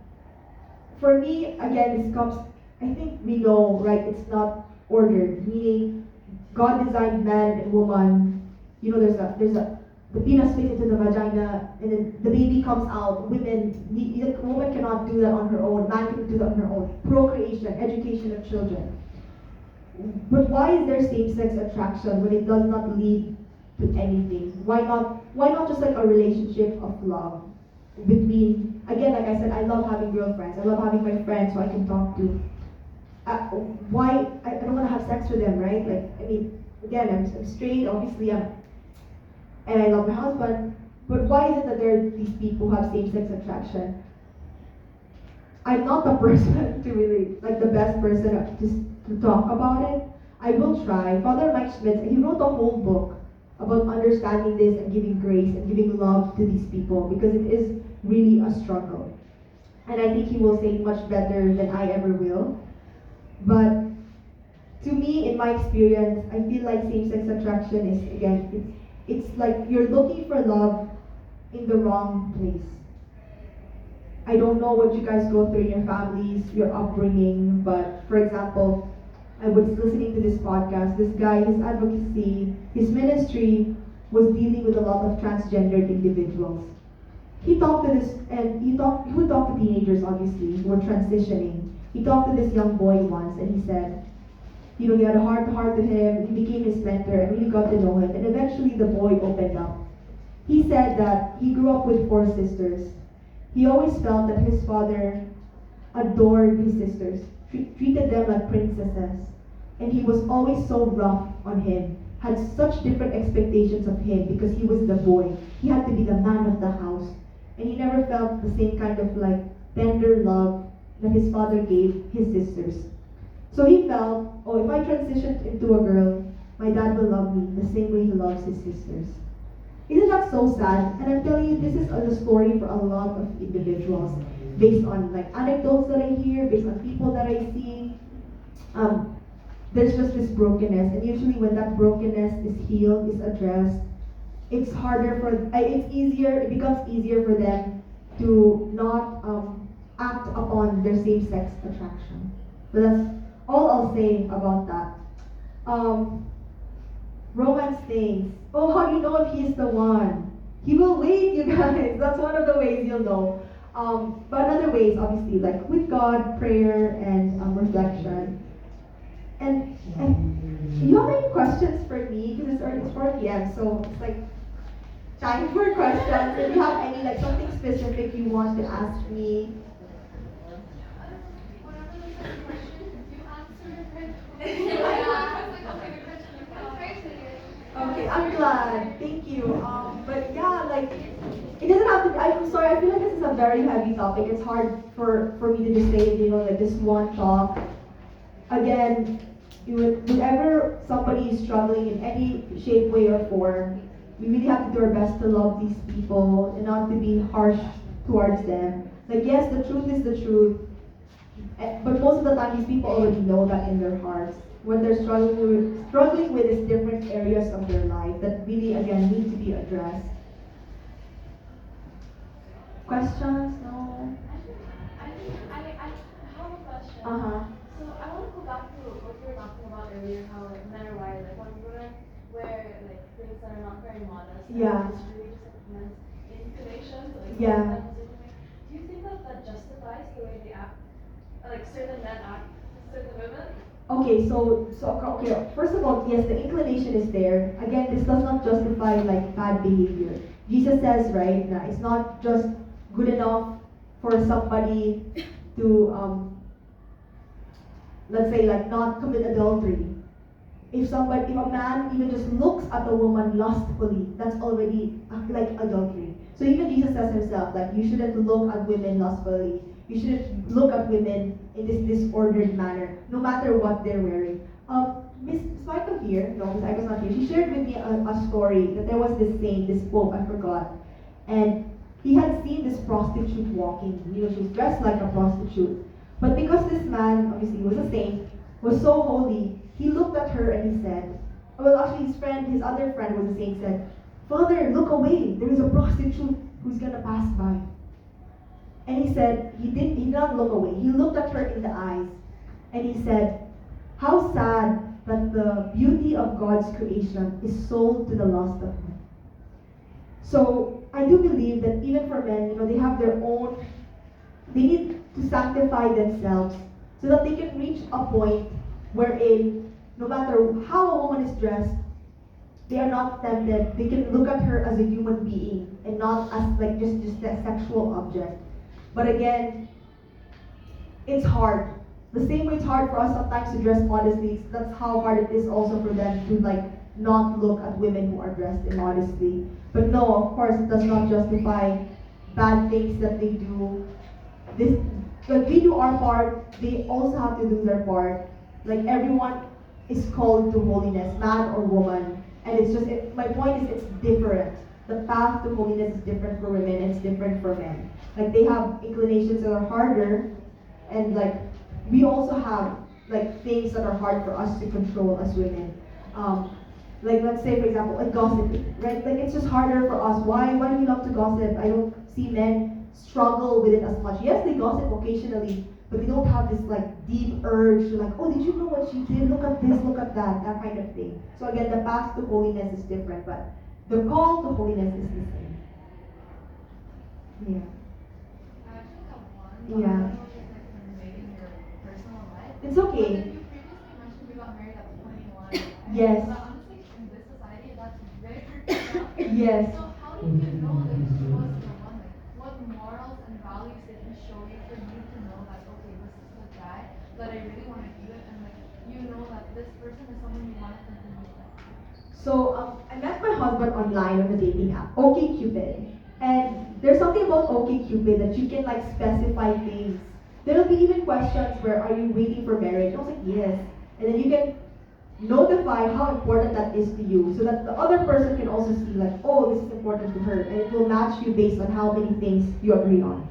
for me, again, this comes, I think we know, right, it's not ordered, meaning God designed man and woman. You know, the penis fits into the vagina, and then the baby comes out. Woman cannot do that on her own. Man can do that on her own. Procreation, education of children. But why is there same-sex attraction when it does not lead to anything? Why not? Why not just like a relationship of love between? Again, like I said, I love having girlfriends. I love having my friends who I can talk to. Why I don't want to have sex with them, right? Like, I mean, again, I'm straight. Obviously, and I love my husband. But why is it that there are these people who have same-sex attraction? I'm not the person to really, like the best person to talk about it. I will try. Father Mike Schmitz, he wrote a whole book about understanding this and giving grace and giving love to these people because it is really a struggle. And I think he will say it much better than I ever will. But to me, in my experience, I feel like same-sex attraction is, again, it's like you're looking for love in the wrong place. I don't know what you guys go through in your families, your upbringing, but for example, I was listening to this podcast. This guy, his advocacy, his ministry was dealing with a lot of transgendered individuals. He talked to this, and he would talk to teenagers, obviously, who were transitioning. He talked to this young boy once, and he said, you know, he had a heart-to-heart with him. He became his mentor, and really got to know him. And eventually, the boy opened up. He said that he grew up with 4 sisters. He always felt that his father adored his sisters, treated them like princesses, and he was always so rough on him, had such different expectations of him because he was the boy. He had to be the man of the house, and he never felt the same kind of like tender love that his father gave his sisters. So he felt, oh, if I transitioned into a girl, my dad will love me the same way he loves his sisters. Isn't that so sad? And I'm telling you, this is a story for a lot of individuals, based on like anecdotes that I hear, based on people that I see. There's just this brokenness, and usually when that brokenness is healed, is addressed, it's harder for, it becomes easier for them to not act upon their same-sex attraction. So that's all I'll say about that. Romance things. Oh, how do you know if he is the one? He will wait, you guys. That's one of the ways you'll know. But other ways, obviously, like with God, prayer, and reflection. And you have any questions for me? Because it's 4 p.m., so it's like time for questions. If you have any, like something specific you want to ask me. Okay, I'm glad. Thank you. But yeah, like, it doesn't have to be, I'm sorry, I feel like this is a very heavy topic. It's hard for me to just say, you know, like this one talk. Again, whenever somebody is struggling in any shape, way, or form, we really have to do our best to love these people and not to be harsh towards them. Like, yes, the truth is the truth, but most of the time, these people already know that in their hearts. When they're struggling with these different areas of their life that really, again, need to be addressed. Questions? No? I have a question. Uh-huh. So I want to go back to what you were talking about earlier, how like men are wired like one woman, where like things that are not very modest. Yeah. It's really just like men's inclinations. Like, Yeah. do you think that justifies the way they act? Like certain men act, certain women? Okay, okay, first of all, yes, the inclination is there. Again, this does not justify like bad behavior. Jesus says, right, that it's not just good enough for somebody to, let's say, like not commit adultery. If a man even just looks at a woman lustfully, that's already like adultery. So even Jesus says himself, like, you shouldn't look at women lustfully. You shouldn't look at women in this disordered manner, no matter what they're wearing. Miss Michael here, no, Miss Aiko's not here, she shared with me a story that there was this saint, this pope, I forgot. And he had seen this prostitute walking. You know, she was dressed like a prostitute. But because this man, obviously, was a saint, was so holy, he looked at her and he said, well, actually, his other friend was a saint, said, Father, look away. There is a prostitute who's going to pass by. And he said, he did not look away. He looked at her in the eyes. And he said, how sad that the beauty of God's creation is sold to the lust of men. So I do believe that even for men, they have their own, they need to sanctify themselves so that they can reach a point wherein no matter how a woman is dressed, they are not tempted. They can look at her as a human being and not as like just a sexual object. But again, it's hard. The same way it's hard for us sometimes to dress modestly, that's how hard it is also for them to like not look at women who are dressed immodestly. But no, of course, it does not justify bad things that they do. This, like we do our part, they also have to do their part. Like everyone is called to holiness, man or woman. And it's just, my point is it's different. The path to holiness is different for women, it's different for men. Like they have inclinations that are harder, and like we also have like things that are hard for us to control as women. Like let's say for example, like gossiping, right? Like it's just harder for us. Why do we love to gossip? I don't see men struggle with it as much. Yes, they gossip occasionally, but they don't have this like deep urge to like, oh, did you know what she did? Look at this, look at that kind of thing. So again, the path to holiness is different, but the call to holiness is the same. Yeah. I actually have one. Yeah. I don't know if it's like relating your personal life. It's okay. But then you previously mentioned you got married at 21. Right? Yes. But honestly, in this society, that's very young. Yes. So how did you know that he was the one? Like, what morals and values did he show you for you to know that, okay, this is the guy that I really want to be with, and like, you know that this person is someone you want to continue with? So I met my husband online on the dating app, OkCupid. And there's something about OkCupid that you can like specify things. There'll be even questions where, are you waiting for marriage? I was like, yes. And then you can notify how important that is to you so that the other person can also see like, oh, this is important to her. And it will match you based on how many things you agree on.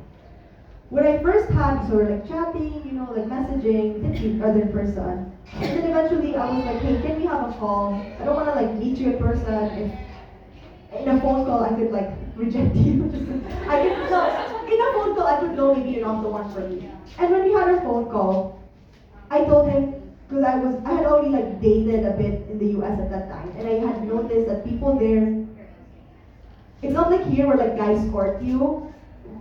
When I first had, so we're like chatting, like messaging, didn't meet other person. And then eventually I was like, hey, can we have a call? I don't want to like meet you in person. If in a phone call I could like reject you. I could no, in a phone call I could know maybe you're not the one for me. And when we had our phone call, I told him, because I had already like dated a bit in the US at that time, and I had noticed that people there, it's not like here where like guys court you,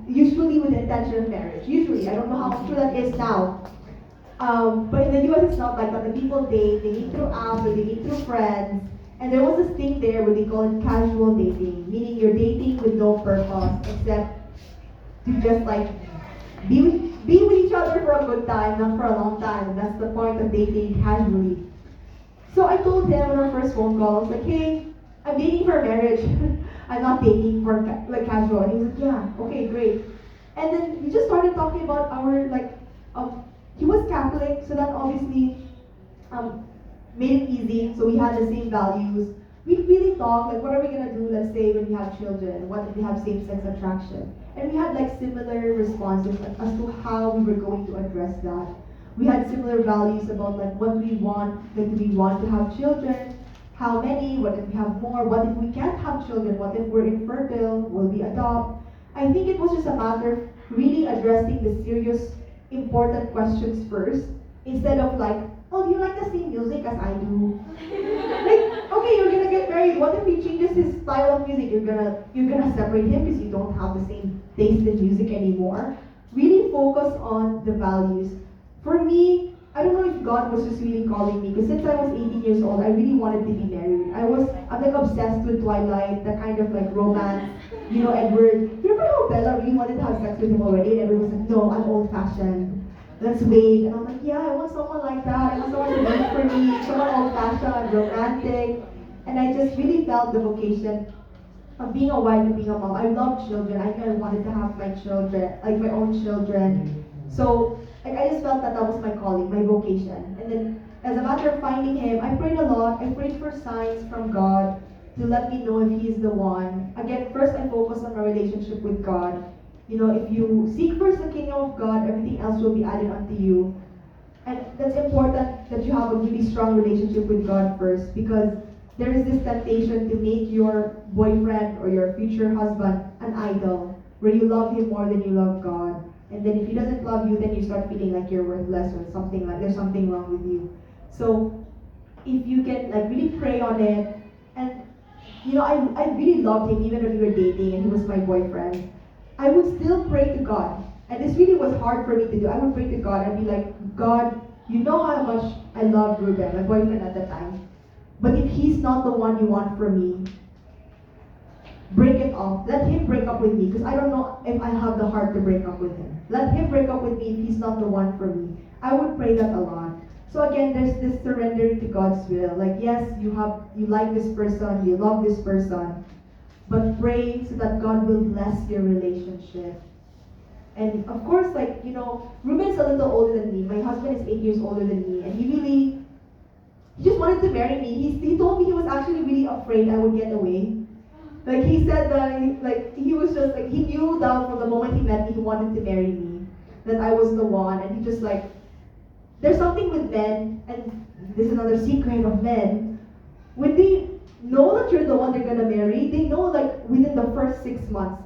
usually with the intention of marriage. Usually, I don't know how true that is now. But in the US it's not like that. The people date, they meet through apps or they meet through friends. And there was this thing there where they call it casual dating, meaning you're dating with no purpose except to just like be with each other for a good time, not for a long time. That's the point of dating casually. So I told him on our first phone call, I was like, hey, I'm dating for marriage. I'm not dating for like casual. And he was like, yeah, okay, great. And then we just started talking about our he was Catholic, so that obviously made it easy. So we had the same values. We really talked like, what are we gonna do? Let's say when we have children, what if we have same-sex attraction? And we had like similar responses as to how we were going to address that. We had similar values about like what we want. Like, do we want to have children? How many? What if we have more? What if we can't have children? What if we're infertile? Will we adopt? I think it was just a matter of really addressing the serious, important questions first, instead of like, oh, do you like the same music as I do? Like, okay, you're gonna get married. What if he changes his style of music? You're gonna separate him because you don't have the same taste in music anymore. Really focus on the values. For me, I don't know if God was just really calling me, because since I was 18 years old, I really wanted to be married. I'm like obsessed with Twilight, the kind of like romance, Edward. Remember how Bella really wanted to have sex with him already, and everyone was like, no, I'm old-fashioned. Let's wait. And I'm like, yeah, I want someone like that. I want someone to wait for me, someone old-fashioned, romantic. And I just really felt the vocation of being a wife and being a mom. I love children. I knew I wanted to have my children, like my own children. So like I just felt that was my calling, my vocation. And then as a matter of finding him, I prayed a lot. I prayed for signs from God to let me know if he's the one. Again, first I focused on my relationship with God. If you seek first the kingdom of God, everything else will be added unto you. And that's important that you have a really strong relationship with God first, because there is this temptation to make your boyfriend or your future husband an idol. where you love him more than you love God. And then if he doesn't love you, then you start feeling like you're worthless or something like there's something wrong with you. So if you can like really pray on it, and I really loved him even if we were dating and he was my boyfriend. I would still pray to God. And this really was hard for me to do. I would pray to God and be like, God, you know how much I love Ruben, my boyfriend at the time. But if he's not the one you want for me, break it off. Let him break up with me because I don't know if I have the heart to break up with him. Let him break up with me if he's not the one for me. I would pray that a lot. So again, there's this surrendering to God's will. Like yes, you like this person, you love this person, but pray so that God will bless your relationship. And of course, like, Ruben's a little older than me. My husband is 8 years older than me, and he just wanted to marry me. He told me he was actually really afraid I would get away. Like he said that he was just like he knew that from the moment he met me he wanted to marry me, that I was the one, and he just like there's something with men, and this is another secret of men. When they know that you're the one they're gonna marry, they know like within the first 6 months.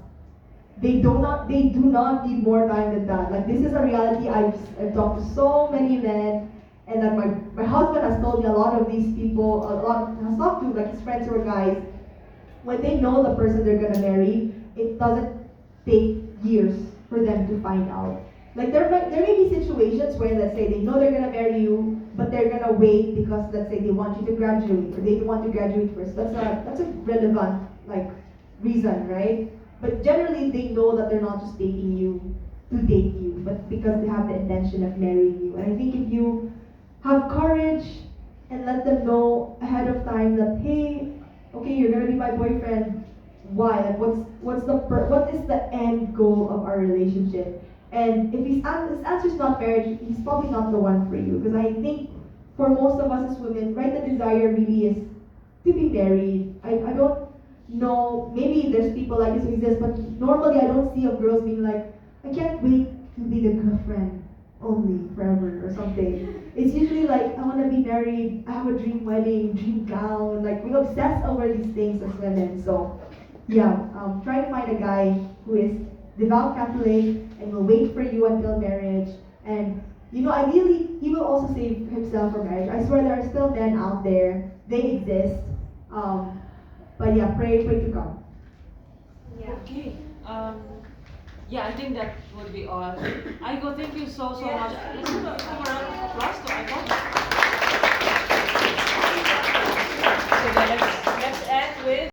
They do not need more time than that. Like this is a reality. I've talked to so many men, and like my husband has told me a lot of these people, a lot has talked to like his friends who are guys. When they know the person they're gonna marry, it doesn't take years for them to find out. Like there may be situations where let's say they know they're gonna marry you, but they're gonna wait because let's say they want you to graduate or they want to graduate first. That's a relevant like reason, right? But generally they know that they're not just dating you to date you, but because they have the intention of marrying you. And I think if you have courage and let them know ahead of time that hey, okay, you're gonna be my boyfriend. Why? Like, what is the end goal of our relationship? And if his answer's not marriage, he's probably not the one for you. Because I think for most of us as women, right, the desire really is to be married. I don't know. Maybe there's people like this who exist, but normally I don't see of girls being like, I can't wait to be the girlfriend only forever or something. It's usually like I want to be married, I have a dream wedding, dream gown. Like we obsess over these things as women. So yeah, try to find a guy who is devout Catholic and will wait for you until marriage. And ideally he will also save himself for marriage. I swear there are still men out there. They exist. But yeah, pray to God. Yeah. Okay. Yeah, I think that would be all. Aiko, thank you so much. Let's give a round of applause to Aiko. So let's end with